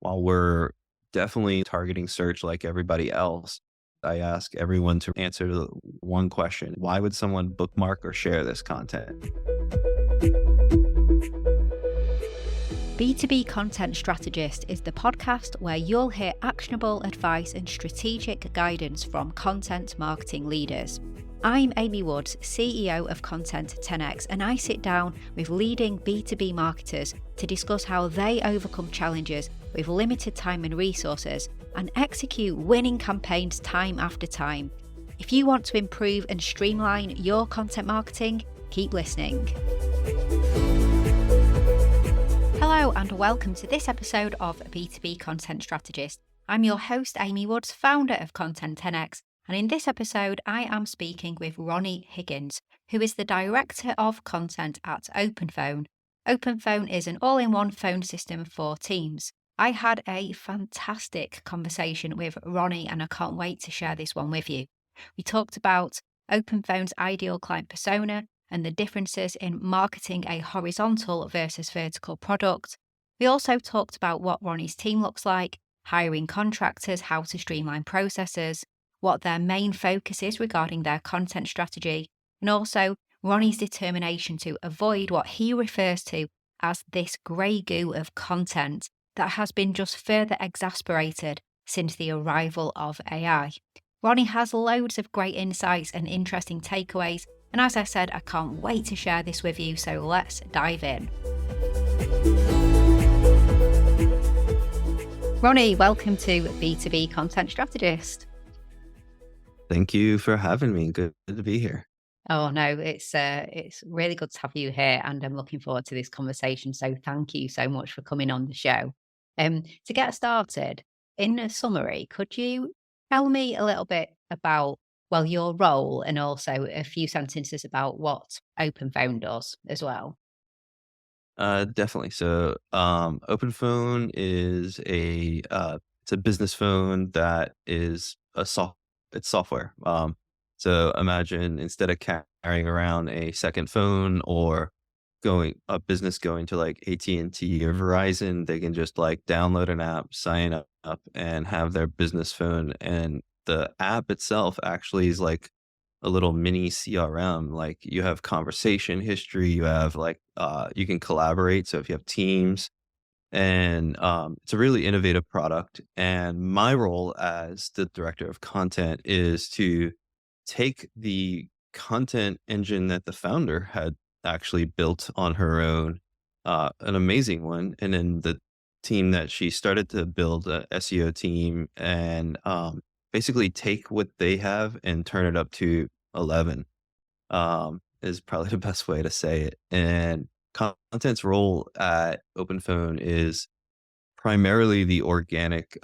while we're definitely targeting search like everybody else, I ask everyone to answer the one question. Why would someone bookmark or share this content? B2B Content Strategist is the podcast where you'll hear actionable advice and strategic guidance from content marketing leaders. I'm Amy Woods, CEO of Content 10x, and I sit down with leading B2B marketers to discuss how they overcome challenges with limited time and resources and execute winning campaigns time after time. If you want to improve and streamline your content marketing, keep listening. Hello and welcome to this episode of B2B Content Strategist. I'm your host, Amy Woods, founder of Content 10x, and in this episode I am speaking with Ronnie Higgins, who is the Director of Content at OpenPhone. OpenPhone is an all-in-one phone system for teams. I had a fantastic conversation with Ronnie and I can't wait to share this one with you. We talked about OpenPhone's ideal client persona and the differences in marketing a horizontal versus vertical product. We also talked about what Ronnie's team looks like, hiring contractors, how to streamline processes, what their main focus is regarding their content strategy, and also Ronnie's determination to avoid what he refers to as this grey goo of content that has been just further exasperated since the arrival of AI. Ronnie has loads of great insights and interesting takeaways, and as I said, I can't wait to share this with you, so let's dive in. Ronnie, welcome to B2B Content Strategist. Thank you for having me. Good to be here. Oh no, it's really good to have you here, and I'm looking forward to this conversation. So thank you so much for coming on the show. To get started, in a summary, could you tell me a little bit about your role and also a few sentences about what OpenPhone does as well? Definitely. So, OpenPhone is it's a business phone that is it's software. So imagine instead of carrying around a second phone or a business going to like AT&T or Verizon, they can just like download an app, sign up and have their business phone. And the app itself actually is like a little mini CRM. Like you have conversation history, you have you can collaborate. So if you have teams, and it's a really innovative product. And my role as the director of content is to take the content engine that the founder had actually built on her own, an amazing one, and then the team that she started to build a SEO team, and basically take what they have and turn it up to 11, is probably the best way to say it. And content's role at OpenPhone is primarily the organic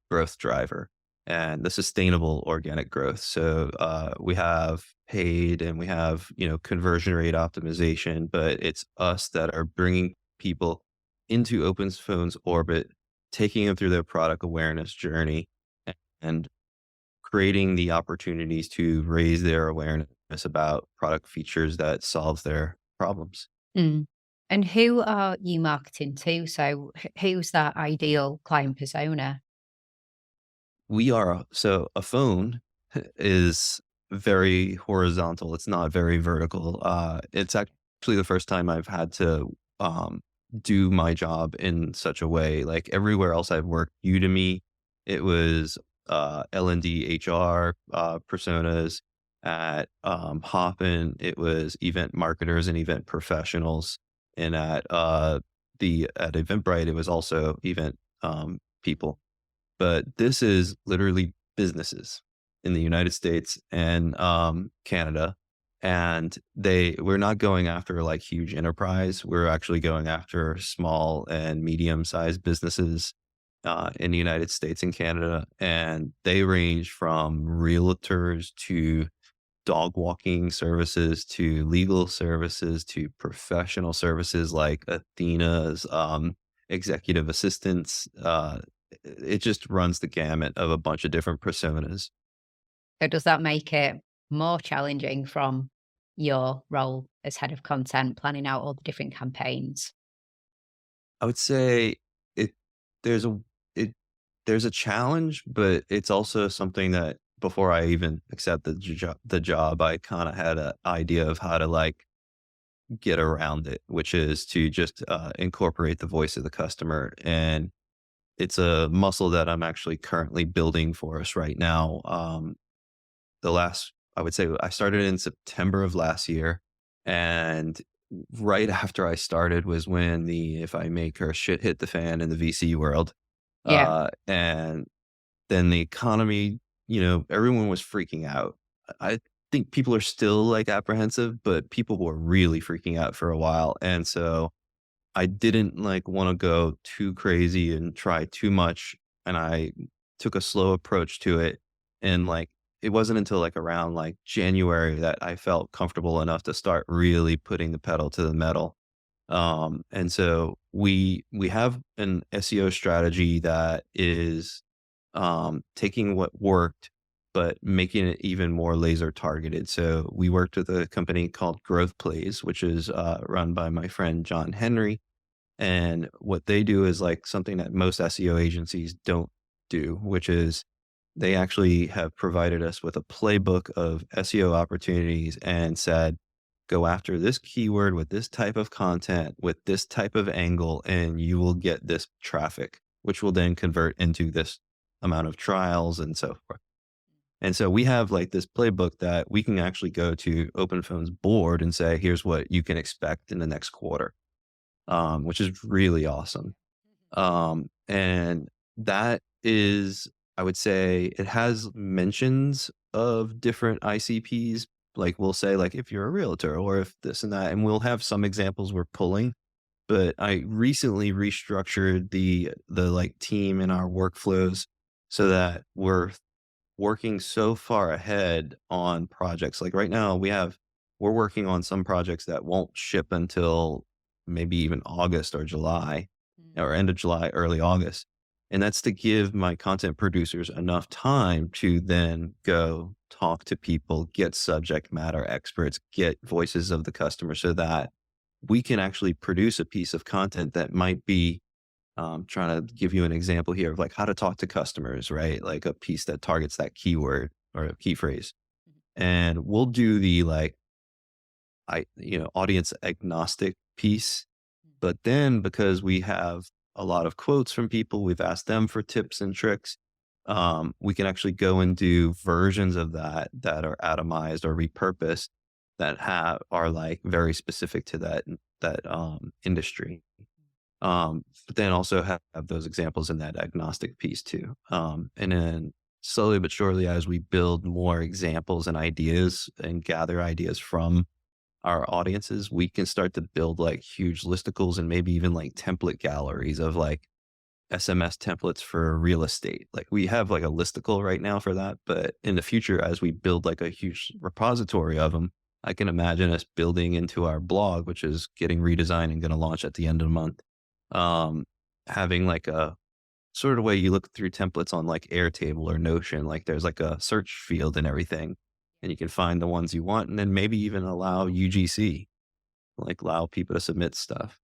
growth driver and the sustainable organic growth. So we have paid and we have, conversion rate optimization, but it's us that are bringing people into OpenPhone's orbit, taking them through their product awareness journey and creating the opportunities to raise their awareness about product features that solve their problems. Mm. And who are you marketing to? So who's that ideal client persona? So a phone is very horizontal. It's not very vertical. It's actually the first time I've had to um, do my job in such a way. Like everywhere else I've worked, Udemy, it was L&D HR personas. At Hopin, it was event marketers and event professionals, and at Eventbrite, it was also event people. But this is literally businesses in the United States and Canada, and we're not going after like huge enterprise. We're actually going after small and medium sized businesses in the United States and Canada, and they range from realtors to dog walking services to legal services to professional services like Athena's executive assistants. It just runs the gamut of a bunch of different personas. So does that make it more challenging from your role as head of content, planning out all the different campaigns? I would say it there's a it there's a challenge, but it's also something that before I even accepted the job, I kind of had an idea of how to like get around it, which is to just incorporate the voice of the customer. And it's a muscle that I'm actually currently building for us right now. I would say I started in September of last year. And right after I started was when if I may curse, shit hit the fan in the VC world. Yeah. And then the economy, everyone was freaking out. I think people are still like apprehensive, but people were really freaking out for a while. And so I didn't like want to go too crazy and try too much. And I took a slow approach to it. And like, it wasn't until like around like January that I felt comfortable enough to start really putting the pedal to the metal. And so we have an SEO strategy that is taking what worked, but making it even more laser targeted. So we worked with a company called Growth Plays, which is run by my friend John Henry. And what they do is like something that most SEO agencies don't do, which is they actually have provided us with a playbook of SEO opportunities and said, go after this keyword with this type of content, with this type of angle, and you will get this traffic, which will then convert into this amount of trials and so forth. And so we have like this playbook that we can actually go to OpenPhone's board and say, here's what you can expect in the next quarter, which is really awesome. And that is, I would say, it has mentions of different ICPs. Like we'll say, like if you're a realtor or if this and that, and we'll have some examples we're pulling. But I recently restructured the like team in our workflows so that we're working so far ahead on projects. Like right now, we're working on some projects that won't ship until maybe even August or July Mm. or end of July, early August. And that's to give my content producers enough time to then go talk to people, get subject matter experts, get voices of the customer so that we can actually produce a piece of content that might be trying to give you an example here of like how to talk to customers, right? Like a piece that targets that keyword or a key phrase. And we'll do the like, audience agnostic piece. But then because we have a lot of quotes from people, we've asked them for tips and tricks. We can actually go and do versions of that are atomized or repurposed that are like very specific to that industry. But then also have those examples in that agnostic piece too. And then slowly but surely, as we build more examples and ideas and gather ideas from our audiences, we can start to build like huge listicles and maybe even like template galleries of like SMS templates for real estate. Like we have like a listicle right now for that, but in the future, as we build like a huge repository of them, I can imagine us building into our blog, which is getting redesigned and going to launch at the end of the month. Um, Having like a sort of way you look through templates on like Airtable or Notion, like there's like a search field and everything, and you can find the ones you want, and then maybe even allow UGC, like allow people to submit stuff.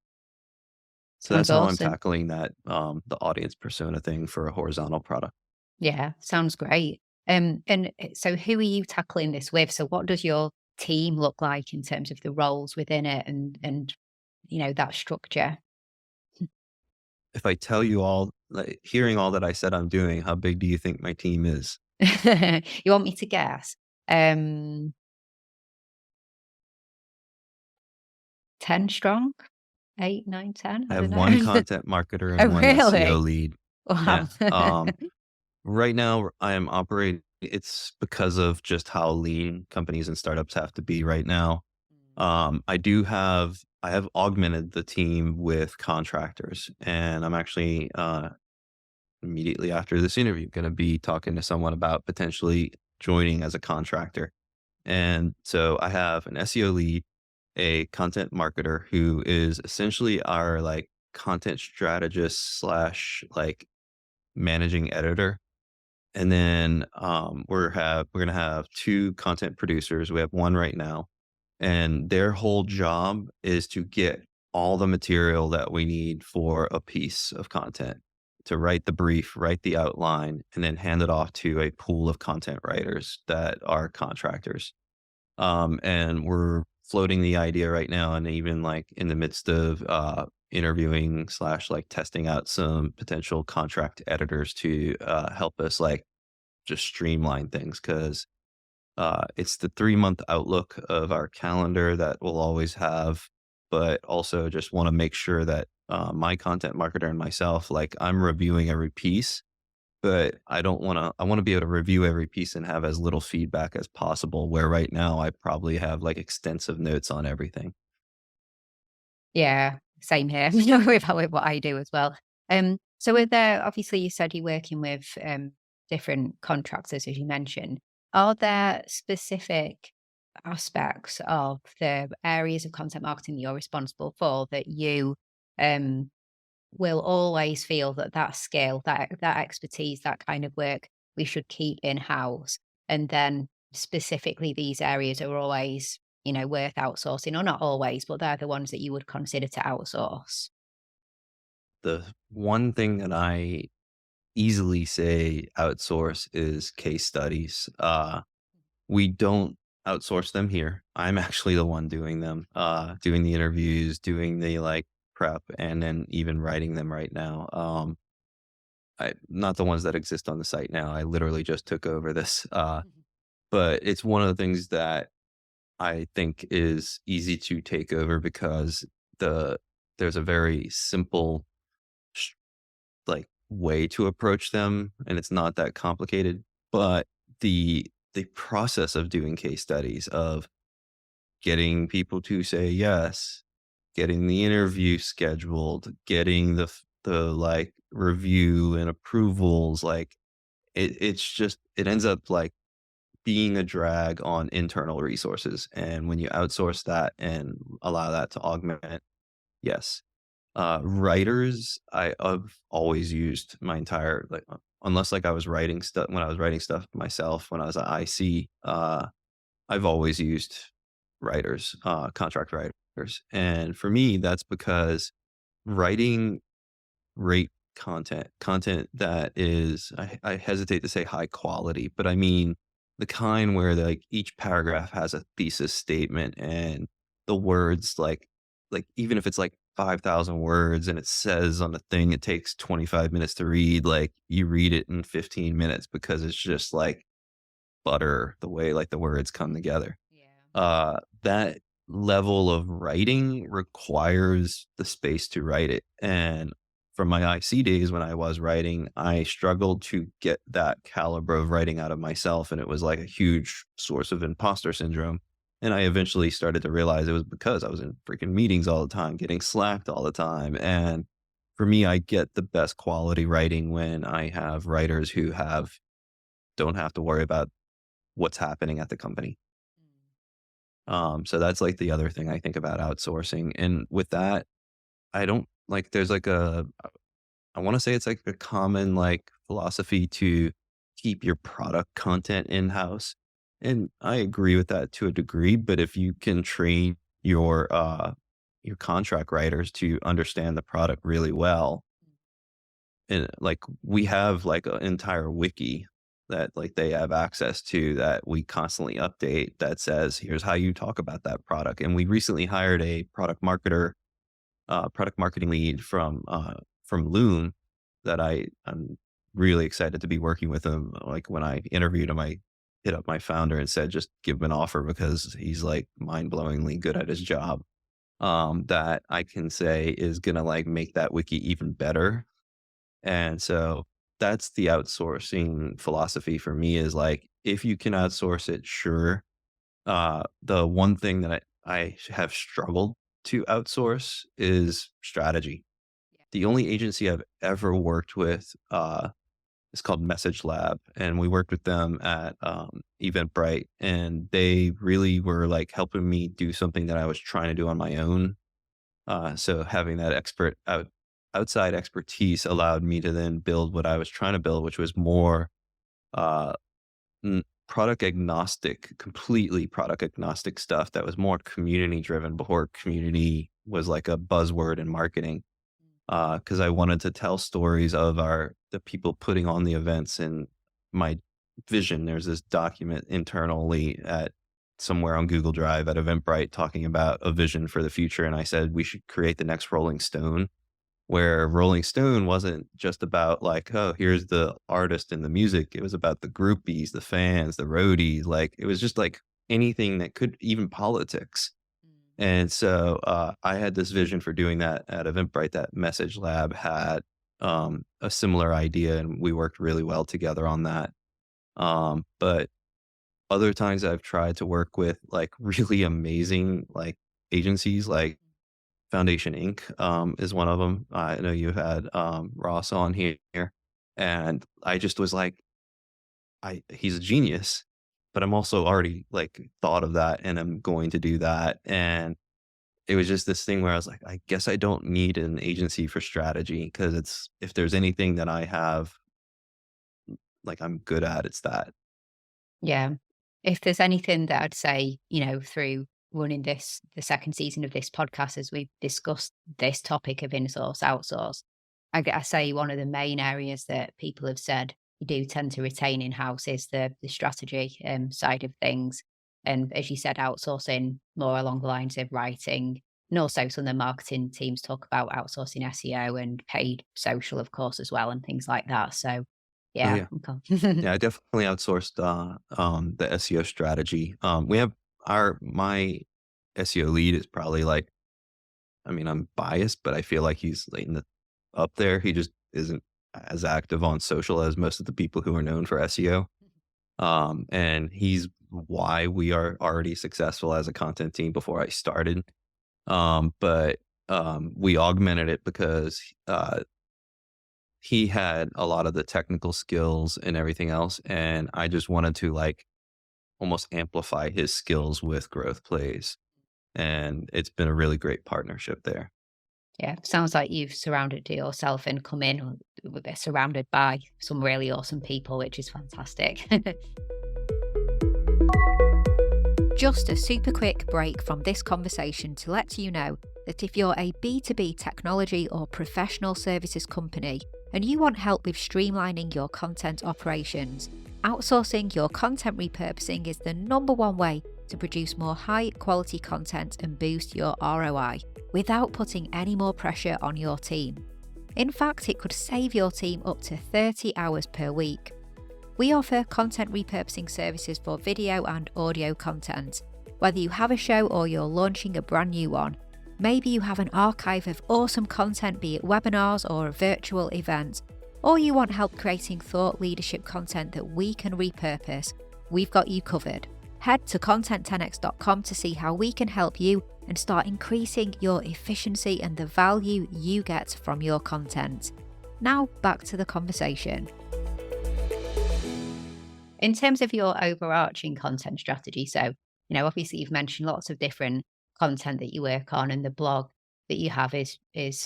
So Sounds that's how I'm awesome. tackling that, the audience persona thing for a horizontal product. Yeah, sounds great. So who are you tackling this with? So what does your team look like in terms of the roles within it and that structure? If I tell you all, like hearing all that I said I'm doing, how big do you think my team is? You want me to guess? 10 strong? 8, 9, 10? I I have don't one know. content marketer and Oh, one SEO really? lead. Wow. Yeah. Right now I am operating, it's because of just how lean companies and startups have to be right now. I have augmented the team with contractors, and I'm actually immediately after this interview going to be talking to someone about potentially joining as a contractor. And so I have an SEO lead, a content marketer who is essentially our like content strategist slash like managing editor. And then we're gonna have two content producers. We have one right now, and their whole job is to get all the material that we need for a piece of content. to write the brief, write the outline, and then hand it off to a pool of content writers that are contractors. And we're floating the idea right now, and even like in the midst of interviewing slash like testing out some potential contract editors to help us like just streamline things because it's the 3 month outlook of our calendar that we'll always have, but also just want to make sure that my content marketer and myself, like I'm reviewing every piece, but I want to be able to review every piece and have as little feedback as possible. Where right now I probably have like extensive notes on everything. Yeah, same here. You know, with what I do as well. So with there, obviously you said you're working with different contractors, as you mentioned. Are there specific aspects of the areas of content marketing that you're responsible for that you um, will always feel that that skill, that expertise, that kind of work we should keep in house, and then specifically these areas are always, you know, worth outsourcing, or not always, but they're the ones that you would consider to outsource? The one thing that I easily say outsource is case studies. We don't outsource them here. I'm actually the one doing them, doing the interviews, doing the like prep, and then even writing them right now. I not the ones that exist on the site now. I literally just took over this, Mhm. but it's one of the things that I think is easy to take over because the there's a very simple sh- like way to approach them, and it's not that complicated. But the process of doing case studies, of getting people to say yes, getting the interview scheduled, getting the like review and approvals, like it's just it ends up like being a drag on internal resources. And when you outsource that and allow that to augment, yes. Writers, I've always used my entire like unless like I was writing stuff when I was writing stuff myself when I was at IC, I've always used writers, contract writers. And for me, that's because writing great content that is I hesitate to say high quality, but I mean the kind where like each paragraph has a thesis statement and the words like even if it's like 5,000 words and it says on the thing it takes 25 minutes to read, like you read it in 15 minutes because it's just like butter the way like the words come together. Yeah. That level of writing requires the space to write it. And from my IC days when I was writing, I struggled to get that caliber of writing out of myself. And it was like a huge source of imposter syndrome. And I eventually started to realize it was because I was in freaking meetings all the time, getting slacked all the time. And for me, I get the best quality writing when I have writers who don't have to worry about what's happening at the company. Mm. So that's like the other thing I think about outsourcing. And with that, I don't like there's like I want to say it's like a common like philosophy to keep your product content in-house. And I agree with that to a degree, but if you can train your contract writers to understand the product really well, and like we have like an entire wiki that like they have access to that we constantly update that says here's how you talk about that product. And we recently hired a product marketing lead from Loom that I'm really excited to be working with him. Like when I interviewed him, I hit up my founder and said just give him an offer because he's like mind-blowingly good at his job, that I can say is gonna like make that wiki even better. And so that's the outsourcing philosophy for me is like, if you can outsource it, sure. The one thing that I have struggled to outsource is strategy. Yeah. The only agency I've ever worked with is called Message Lab, and we worked with them at Eventbrite, and they really were like helping me do something that I was trying to do on my own. So having that outside expertise allowed me to then build what I was trying to build, which was more uh, product agnostic, completely product agnostic stuff that was more community driven before community was like a buzzword in marketing. because I wanted to tell stories of the people putting on the events and my vision. There's this document internally at somewhere on Google Drive at Eventbrite talking about a vision for the future, and I said we should create the next Rolling Stone, where Rolling Stone wasn't just about like, oh, here's the artist and the music. It was about the groupies, the fans, the roadies. Like it was just like anything that could, even politics. And so I had this vision for doing that at Eventbrite. That Message Lab had a similar idea, and we worked really well together on that. But other times I've tried to work with like really amazing like agencies, like Foundation Inc. Is one of them. I know you had Ross on here, and I just was like, he's a genius, but I'm also already like thought of that, and I'm going to do that, and it was just this thing where I was like, I guess I don't need an agency for strategy because it's if there's anything that I have, like I'm good at, it's that. Yeah. If there's anything that I'd say, through running the second season of this podcast, as we've discussed this topic of in-source, outsource, I say one of the main areas that people have said you do tend to retain in-house is the strategy side of things. And as you said, outsourcing more along the lines of writing. And also some of the marketing teams talk about outsourcing SEO and paid social, of course, as well, and things like that. So Oh yeah. yeah. Okay. Yeah, I definitely outsourced the SEO strategy. We have my SEO lead is probably like, I mean, I'm biased, but I feel like he's like up there. He just isn't as active on social as most of the people who are known for SEO. And he's why we are already successful as a content team before I started. But we augmented it because he had a lot of the technical skills and everything else, and I just wanted to like almost amplify his skills with growth plays, and it's been a really great partnership there. Yeah, sounds like you've surrounded yourself and come in surrounded by some really awesome people, which is fantastic. Just a super quick break from this conversation to let you know that if you're a B2B technology or professional services company and you want help with streamlining your content operations, outsourcing your content repurposing is the number one way to produce more high quality content and boost your ROI without putting any more pressure on your team. In fact, it could save your team up to 30 hours per week. We offer content repurposing services for video and audio content. Whether you have a show or you're launching a brand new one, maybe you have an archive of awesome content, be it webinars or a virtual event, or you want help creating thought leadership content that we can repurpose, we've got you covered. Head to content10x.com to see how we can help you and start increasing your efficiency and the value you get from your content. Now back to the conversation. In terms of your overarching content strategy, so, obviously you've mentioned lots of different content that you work on, and the blog that you have is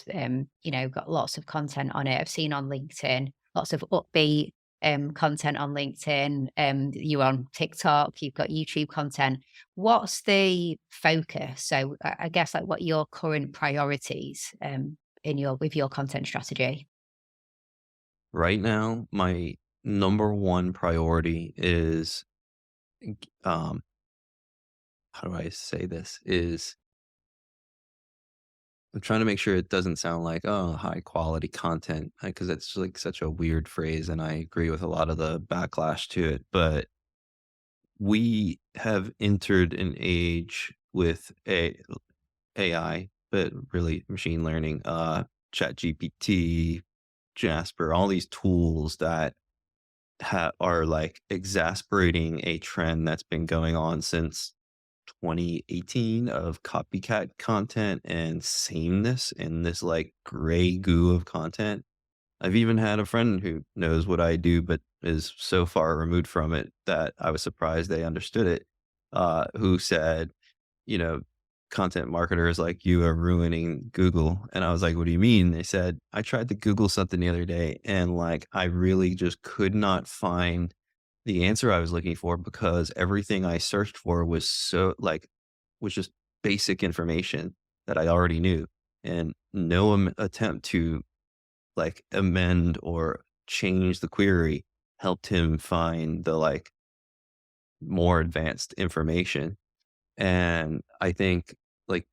got lots of content on it. I've seen on LinkedIn, lots of upbeat content on LinkedIn. You're on TikTok, you've got YouTube content. What's the focus? So I guess like what are your current priorities with your content strategy? Right now, my number one priority is, um, how do I say this? Is I'm trying to make sure it doesn't sound like, oh, high quality content, because it's like such a weird phrase. And I agree with a lot of the backlash to it. But we have entered an age with AI, but really machine learning, Chat GPT, Jasper, all these tools that are like exasperating a trend that's been going on since 2018 of copycat content and sameness and this like gray goo of content. I've even had a friend who knows what I do, but is so far removed from it that I was surprised they understood it. Who said, you know, content marketers like you are ruining Google. And I was like, what do you mean? They said, I tried to Google something the other day and like I really just could not find the answer I was looking for because everything I searched for was so like was just basic information that I already knew. and no attempt to like amend or change the query helped him find the like more advanced information. And I think like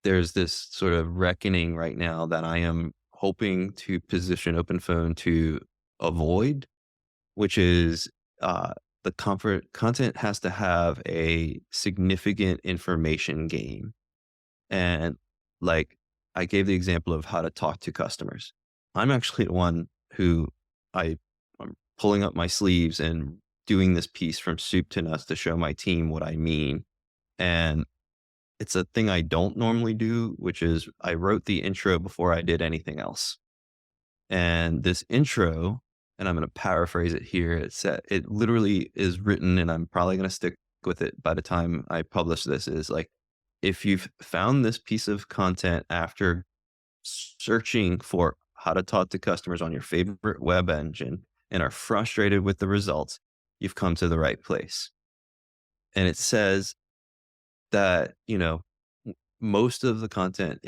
there's this sort of reckoning right now that I am hoping to position OpenPhone to avoid, which is the comfort content has to have a significant information gain. And like I gave the example of how to talk to customers. I'm actually the one who I'm pulling up my sleeves and doing this piece from soup to nuts to show my team what I mean. And it's a thing I don't normally do, which is I wrote the intro before I did anything else. And this intro, and I'm going to paraphrase it here, it literally is written, and I'm probably going to stick with it by the time I publish this, is like, if you've found this piece of content after searching for how to talk to customers on your favorite web engine and are frustrated with the results, you've come to the right place. And it says that, most of the content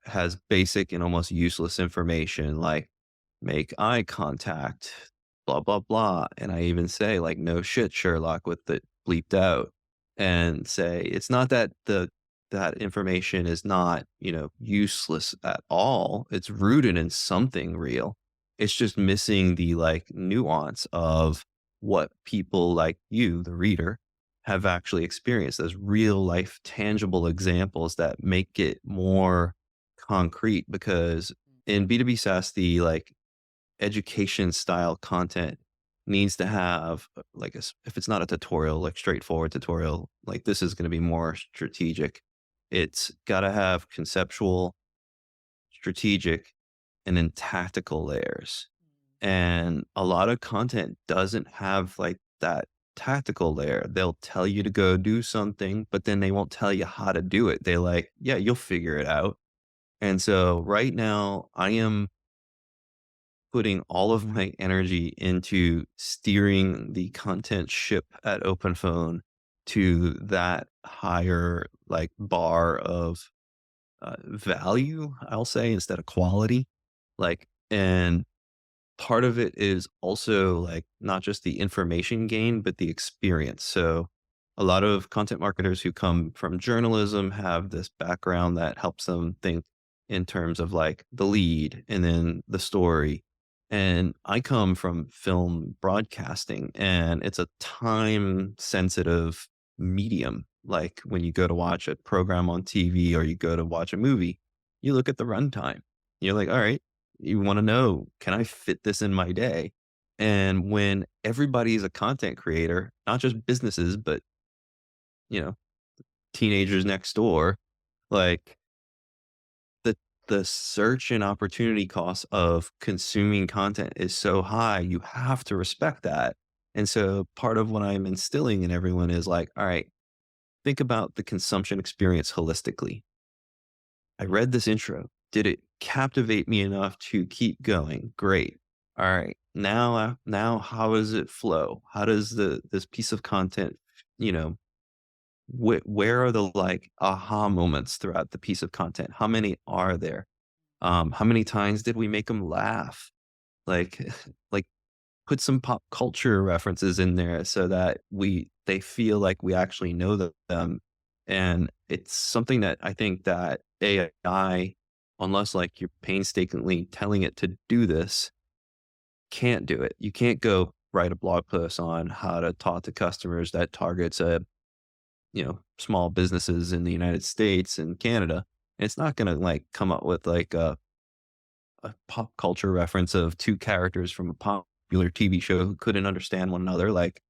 has basic and almost useless information like make eye contact, blah, blah, blah. And I even say like, no shit, Sherlock with the bleeped out and say, it's not that that information is not, useless at all. It's rooted in something real. It's just missing the like nuance of what people like you, the reader, have actually experienced as real life tangible examples that make it more concrete because in B2B SaaS, the like education style content needs to have like if it's not a tutorial, like straightforward tutorial, like this is going to be more strategic. It's got to have conceptual, strategic, and then tactical layers. And a lot of content doesn't have like that tactical layer. They'll tell you to go do something, but then they won't tell you how to do it. They like, yeah, you'll figure it out. And so right now I am putting all of my energy into steering the content ship at OpenPhone to that higher like bar of value, I'll say, instead of quality. Like, and part of it is also like not just the information gain, but the experience. So a lot of content marketers who come from journalism have this background that helps them think in terms of like the lead and then the story. And I come from film broadcasting and it's a time sensitive medium. Like when you go to watch a program on TV or you go to watch a movie, you look at the runtime. You're like, all right, you want to know, can I fit this in my day? And when everybody is a content creator, not just businesses, but, you know, teenagers next door, like the the search and opportunity cost of consuming content is so high, you have to respect that. And so part of what I'm instilling in everyone is like, all right, think about the consumption experience holistically. I read this intro. Did it captivate me enough to keep going? Great. All right. Now how does it flow? How does this piece of content, you know, where are the like aha moments throughout the piece of content? How many are there? How many times did we make them laugh? Like, like put some pop culture references in there so that they feel like we actually know them. And it's something that I think that AI, unless like you're painstakingly telling it to do this, can't do it. You can't go write a blog post on how to talk to customers that targets small businesses in the United States and Canada. And it's not gonna like come up with like a pop culture reference of two characters from a popular TV show who couldn't understand one another. Like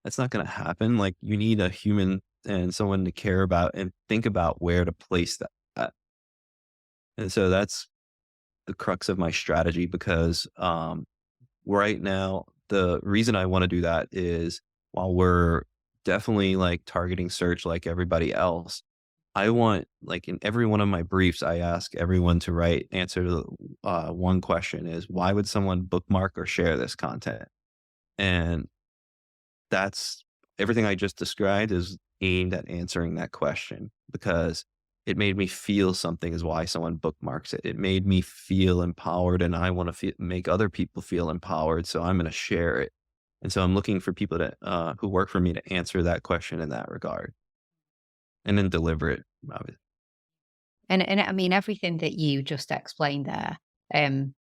that's not going to happen. Like you need a human and someone to care about and think about where to place that. And so that's the crux of my strategy because right now the reason I want to do that is while we're definitely like targeting search like everybody else, I want like in every one of my briefs, I ask everyone to answer to one question is why would someone bookmark or share this content? And that's everything I just described is aimed at answering that question because it made me feel something is why someone bookmarks it. It made me feel empowered, and I want to make other people feel empowered. So I'm going to share it. And so I'm looking for people to, who work for me to answer that question in that regard and then deliver it. And I mean, everything that you just explained there,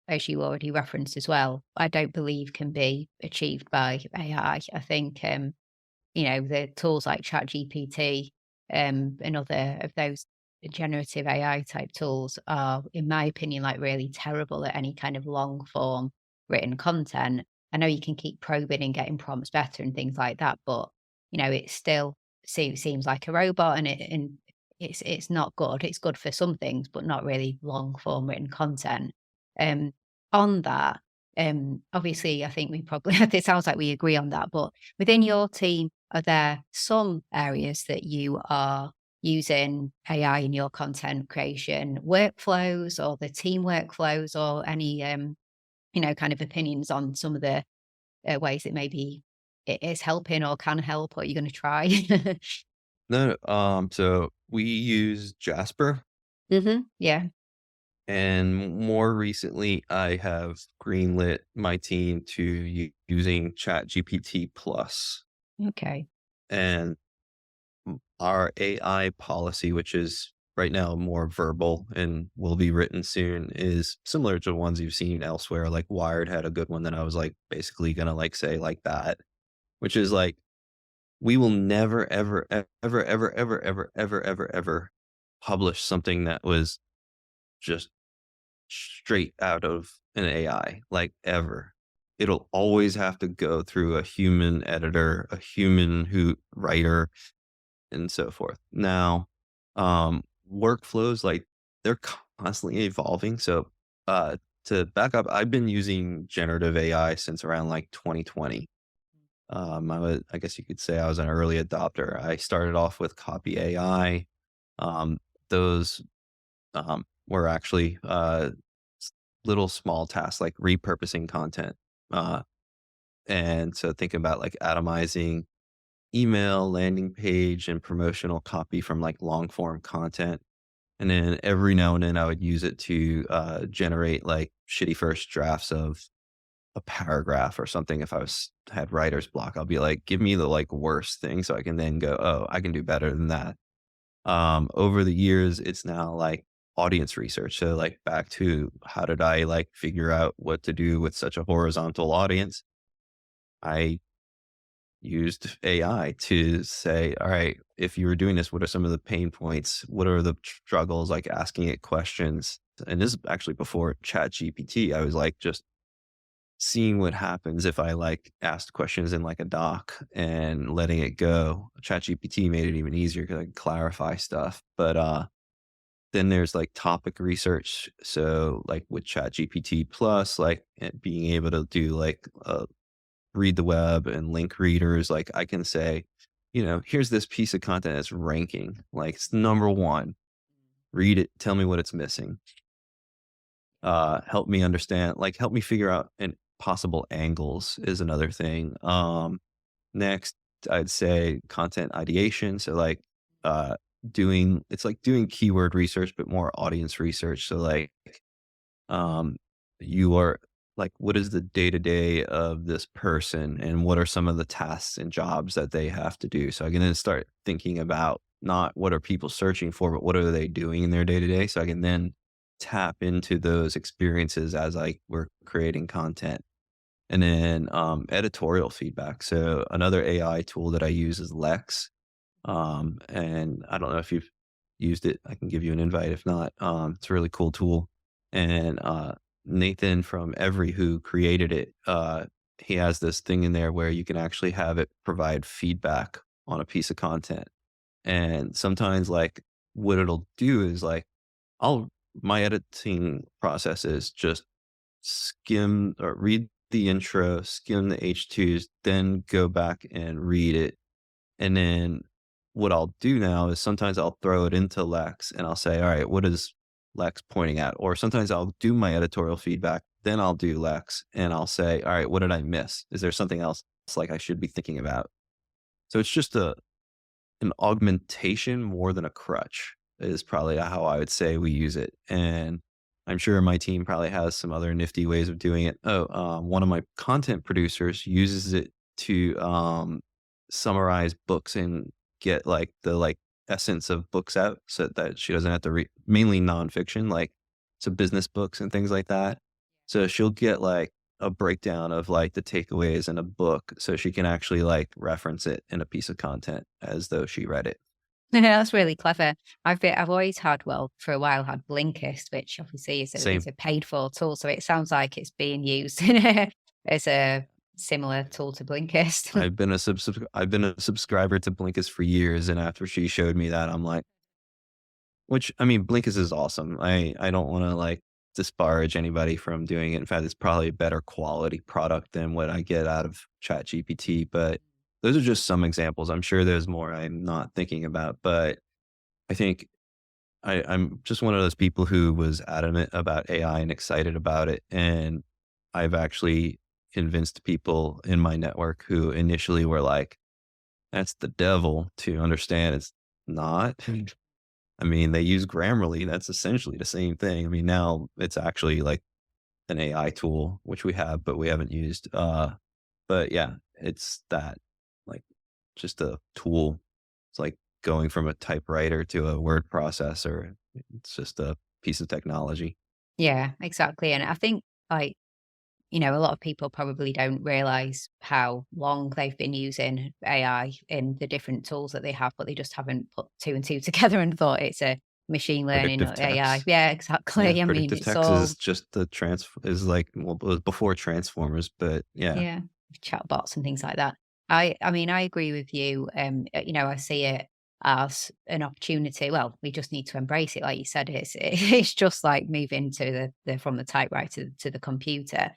as you already referenced as well, I don't believe can be achieved by AI. I think, the tools like ChatGPT, and other of those generative AI type tools are, in my opinion, like really terrible at any kind of long form written content. I know you can keep probing and getting prompts better and things like that, but it still seems like a robot, and it's not good. It's good for some things, but not really long form written content. Um, on that, obviously, I think we probably it sounds like we agree on that, but within your team, are there some areas that you are using AI in your content creation workflows or the team workflows, or any, kind of opinions on some of the ways it maybe it is helping or can help, or you're going to try? No, so we use Jasper, Yeah. and more recently, I have greenlit my team to using ChatGPT Plus. Okay. And our AI policy, which is right now more verbal and will be written soon, is similar to ones you've seen elsewhere. Like Wired had a good one that I was like basically gonna like say like that, which is like we will never, ever, ever, ever, ever, ever, ever, ever, ever publish something that was just straight out of an AI, like ever. It'll always have to go through a human editor, a human who writer, and so forth. Now, workflows, like, they're constantly evolving. So, to back up, I've been using generative AI since around like 2020. I guess you could say I was an early adopter. I started off with Copy AI. Those were actually little small tasks like repurposing content. Uh, and so think about like atomizing email, landing page, and promotional copy from like long form content. And then every now and then I would use it to generate like shitty first drafts of a paragraph or something. If I was had writer's block, I'll be like, give me the like worst thing so I can then go, oh, I can do better than that. Over the years, it's now like audience research. So like back to how did I like figure out what to do with such a horizontal audience? I used AI to say, all right, if you were doing this, what are some of the pain points? What are the struggles? Like asking it questions. And this is actually before Chat GPT. I was like just seeing what happens if I like asked questions in like a doc and letting it go. Chat GPT made it even easier because I could clarify stuff. But then there's like topic research. So like with Chat GPT plus, like being able to do like read the web and link readers, like I can say, here's this piece of content that's ranking, like it's number one. Read it, tell me what it's missing. Help me understand, like help me figure out and possible angles is another thing. Next, I'd say content ideation. So like uh doing it's like doing keyword research, but more audience research. So like um, you are like, what is the day to day of this person and what are some of the tasks and jobs that they have to do? So I can then start thinking about not what are people searching for, but what are they doing in their day to day. So I can then tap into those experiences as I we're creating content. And then editorial feedback. So another AI tool that I use is Lex. And I don't know if you've used it. I can give you an invite if not. It's a really cool tool. And Nathan from Every who created it, he has this thing in there where you can actually have it provide feedback on a piece of content. And sometimes like what it'll do is like I'll my editing process is just skim or read the intro, skim the H2s, then go back and read it, and then what I'll do now is sometimes I'll throw it into Lex and I'll say, all right, what is Lex pointing at? Or sometimes I'll do my editorial feedback, then I'll do Lex and I'll say, all right, what did I miss? Is there something else like I should be thinking about? So it's just an augmentation more than a crutch. is probably how I would say we use it. And I'm sure my team probably has some other nifty ways of doing it. One of my content producers uses it to summarize books and get like the essence of books out so that she doesn't have to read mainly nonfiction, like so business books and things like that. So she'll get like a breakdown of like the takeaways in a book so she can actually like reference it in a piece of content as though she read it. That's really clever. I've always had, well, for a while had Blinkist, which obviously is Same. a paid for tool. So it sounds like it's being used as a similar tool to Blinkist. I've been a subscriber to Blinkist for years, and after she showed me that, I'm like, which I mean, Blinkist is awesome. I don't want to like disparage anybody from doing it. In fact, it's probably a better quality product than what I get out of ChatGPT. But those are just some examples. I'm sure there's more I'm not thinking about, but I think I'm just one of those people who was adamant about AI and excited about it. And I've actually convinced people in my network who initially were like, that's the devil to understand it's not. I mean, they use Grammarly. That's essentially the same thing. I mean, now it's actually like an AI tool, which we have, but we haven't used. But yeah, it's that like just a tool. It's like going from a typewriter to a word processor. It's just a piece of technology. Yeah, exactly. And I think like, a lot of people probably don't realize how long they've been using AI in the different tools that they have, but they just haven't put two and two together and thought it's a machine learning Predictive or AI. text. Yeah, Yeah, exactly. I mean, predictive it's text all, is just the is like well, it was before Transformers, but yeah, yeah, chatbots and things like that. I mean, I agree with you. I see it as an opportunity. Well, we just need to embrace it. Like you said, it's just like moving to the from the typewriter to the computer.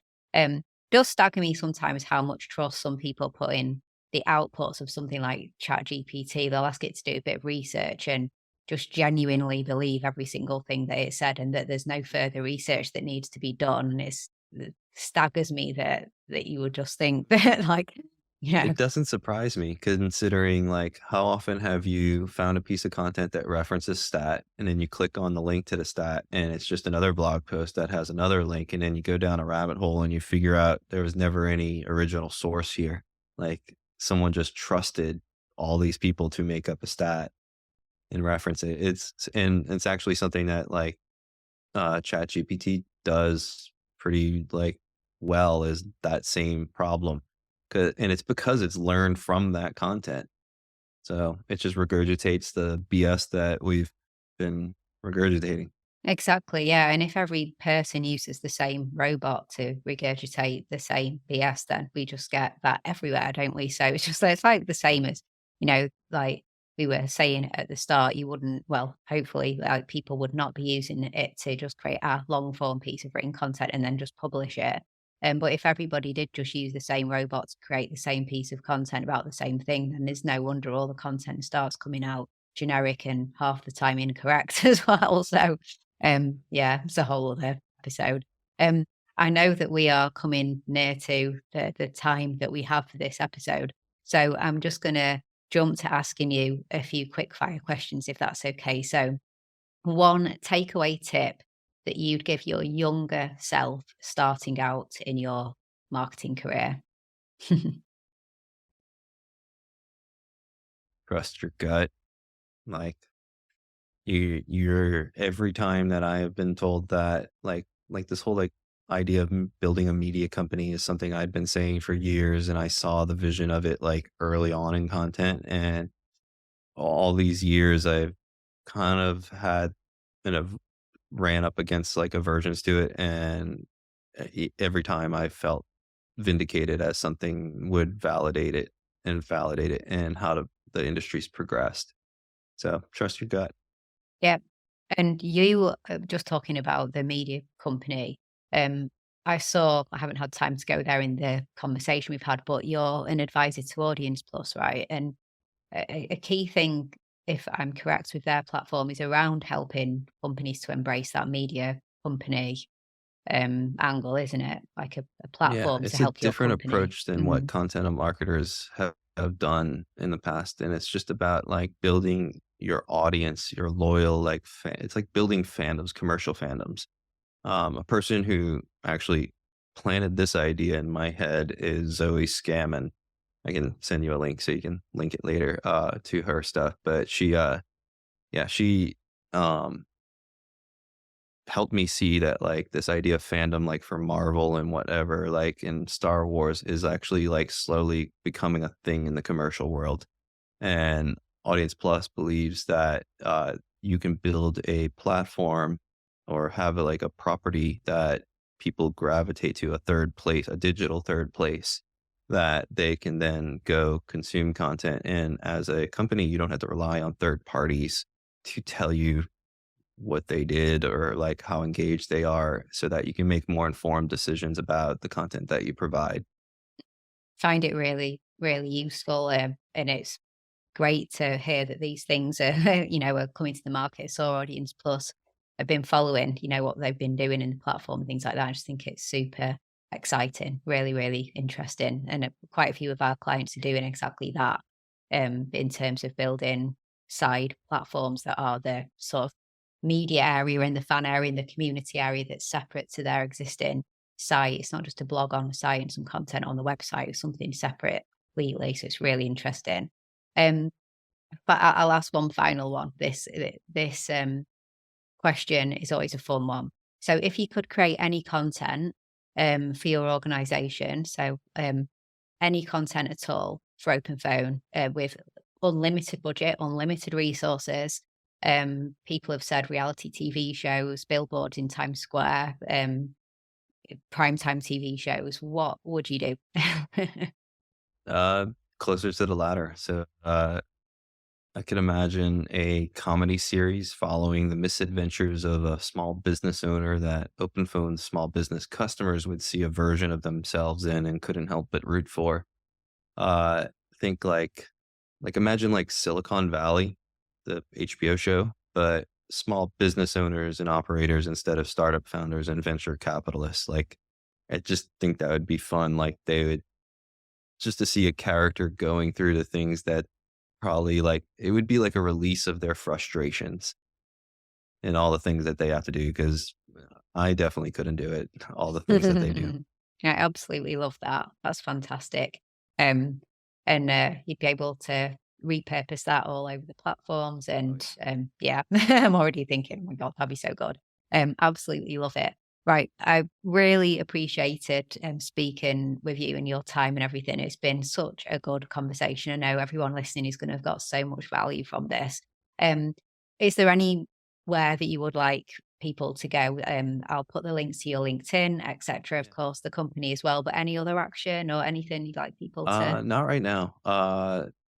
Does stagger me sometimes how much trust some people put in the outputs of something like ChatGPT. They'll ask it to do a bit of research and just genuinely believe every single thing that it said, and that there's no further research that needs to be done. And it staggers me that you would just think that, like, you know, it doesn't surprise me considering like how often have you found a piece of content that references stat and then you click on the link to the stat and it's just another blog post that has another link and then you go down a rabbit hole and you figure out there was never any original source here. Like someone just trusted all these people to make up a stat and reference it. It's actually something that like chat gpt does pretty like well is that same problem. And it's because it's learned from that content, so it just regurgitates the bs that we've been regurgitating. exactly, yeah. And if every person uses the same robot to regurgitate the same BS, then we just get that everywhere, don't we? So it's like the same as, like we were saying at the start, you wouldn't, well, hopefully, like people would not be using it to just create a long form piece of written content and then just publish it. But if everybody did just use the same robot to create the same piece of content about the same thing, then there's no wonder all the content starts coming out generic and half the time incorrect as well. So yeah, it's a whole other episode. Um, I know that we are coming near to the time that we have for this episode. So I'm just going to jump to asking you a few quick fire questions, if that's okay. So, one takeaway tip that you'd give your younger self starting out in your marketing career. Trust your gut. Like you're every time that I have been told that like this whole like idea of building a media company is something I'd been saying for years, and I saw the vision of it like early on in content, and all these years I've kind of had kind of ran up against like aversions to it, and every time I felt vindicated as something would validate it and how the industry's progressed. So trust your gut. Yeah. And you, just talking about the media company, um, I haven't had time to go there in the conversation we've had, but you're an advisor to Audience Plus, right? And a key thing, if I'm correct with their platform, is around helping companies to embrace that media company angle, isn't it? Like a Yeah, platform to it's a help your different company. approach than what Mm. content marketers have done in the past. And it's just about like building. your audience, your loyal, like, it's like building fandoms, commercial fandoms. A person who actually planted this idea in my head is Zoe Scammon. I can send you a link so you can link it later, to her stuff, but yeah, she, um, helped me see that, like, this idea of fandom, like, for Marvel and whatever, like, in Star Wars is actually, like, slowly becoming a thing in the commercial world. And Audience Plus believes that you can build a platform or have like a property that people gravitate to, a third place, a digital third place that they can then go consume content in. As a company, you don't have to rely on third parties to tell you what they did or like how engaged they are so that you can make more informed decisions about the content that you provide. Find it really, really useful, and it's great to hear that these things are, are coming to the market. So Audience Plus have been following, what they've been doing in the platform and things like that. I just think it's super exciting, really, really interesting. And quite a few of our clients are doing exactly that, in terms of building side platforms that are the sort of media area and the fan area and the community area that's separate to their existing site. It's not just a blog on the site and some content on the website, it's something separate completely. So it's really interesting. Um, but I'll ask one final one. This question is always a fun one. So if you could create any content for your organization, so any content at all for OpenPhone, with unlimited budget, unlimited resources, people have said reality TV shows, billboards in Times Square, primetime TV shows, what would you do? Uh, Closer to the latter. So, I can imagine a comedy series following the misadventures of a small business owner that OpenPhone's small business customers would see a version of themselves in and couldn't help but root for. Think like imagine like Silicon Valley, the HBO show, but small business owners and operators instead of startup founders and venture capitalists. Like, I just think that would be fun. Like, they would just to see a character going through the things that probably like it would be like a release of their frustrations and all the things that they have to do because I definitely couldn't do it, all the things that they do. I absolutely love that. That's fantastic. Um, and you'd be able to repurpose that all over the platforms. Oh, And yeah, I'm already thinking, oh my God, that'd be so good. Absolutely love it. Right. I really appreciated speaking with you and your time and everything. It's been such a good conversation. I know everyone listening is going to have got so much value from this. Um, is there anywhere that you would like people to go? I'll put the links to your LinkedIn, etc. yeah. Of course, the company as well. But any other action or anything you'd like people to? Not right now.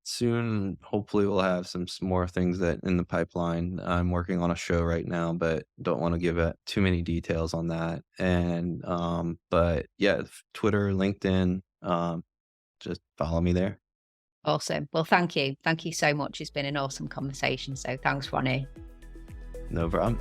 Soon, hopefully, we'll have some more things that in the pipeline. I'm working on a show right now, but don't want to give it too many details on that. And but yeah, Twitter, LinkedIn, just follow me there. Awesome. Well, thank you. Thank you so much. It's been an awesome conversation. So thanks, Ronnie. No problem.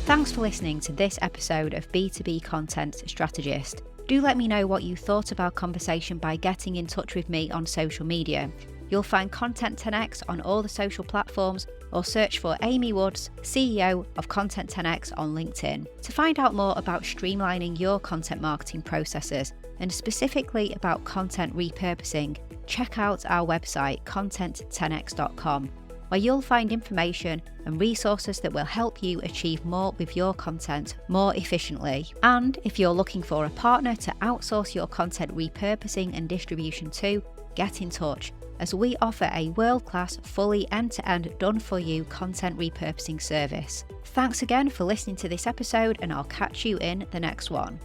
Thanks for listening to this episode of B2B Content Strategist. Do let me know what you thought of our conversation by getting in touch with me on social media. You'll find Content 10x on all the social platforms or search for Amy Woods, CEO of Content 10x on LinkedIn. To find out more about streamlining your content marketing processes and specifically about content repurposing, check out our website content10x.com, where you'll find information and resources that will help you achieve more with your content more efficiently. And if you're looking for a partner to outsource your content repurposing and distribution to, get in touch, as we offer a world-class, fully end-to-end done-for-you content repurposing service. Thanks again for listening to this episode, and I'll catch you in the next one.